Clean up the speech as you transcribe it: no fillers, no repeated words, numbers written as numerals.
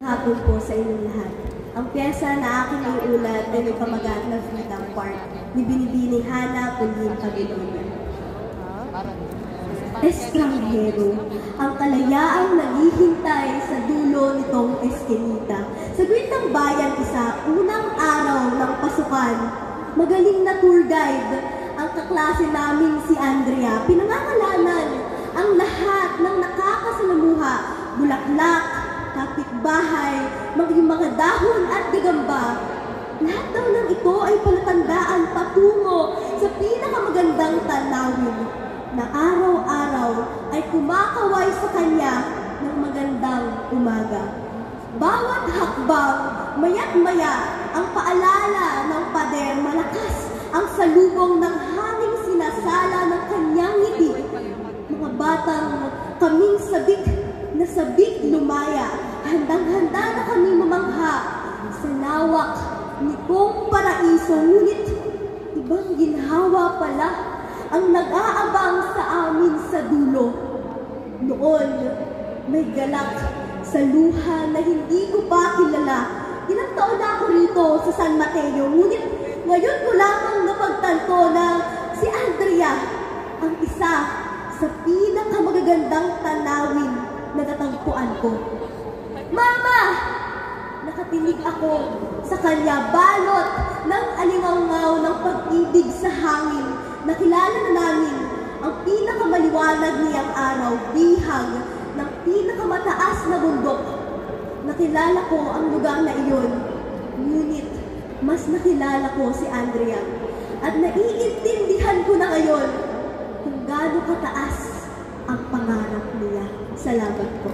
Hapon po sa inyong lahat. Ang pyesa na aking iulat ay may pamagat na Freedom Park ni Binibining Hana Pulim Pagilona. Estranghero, ang kalayaang naghihintay sa dulo nitong eskinita. Sa ng bayan isa, unang araw ng pasukan, magaling na tour guide, ang kaklase namin si Andrea. Pinangangalanan ang lahat ng nakakasalamuha, bulaklak, kapitbahay, maging mga dahon at gagamba. Lahat daw ng ito ay palatandaan patungo sa pinakamagandang tanawin na araw-araw ay kumakaway sa kanya ng magandang umaga. Bawat hakbang, maya't-maya, ang paalala ng pader, malakas ang salubong ng hanging sinasala ng kanyang ngiti. Mga batang kaming sabik na sabik lumaya, handang-handa na kami mamangha sa lawak nitong paraiso, ngunit ibang ginhawa pala ang nag-aabang sa amin sa dulo. Noon, may galak sa luha na hindi ko pa kilala. Ilang taon na ako rito sa San Mateo, ngunit ngayon ko lamang napagtanto na si Andrea ang isa sa pinakamagagandang tanawin na natagpuan ko. Mama! Nakatinig ako sa kanya, balot ng alingaw-ngaw ng pag-ibig sa hangin. Nakilala na namin ang pinakamaliwanag niyang araw, bihag ng pinakamataas na bundok. Nakilala ko ang lugar na iyon, ngunit mas nakilala ko si Andrea. At naiintindihan ko na ngayon kung gaano kataas ang pangarap niya. Salamat po.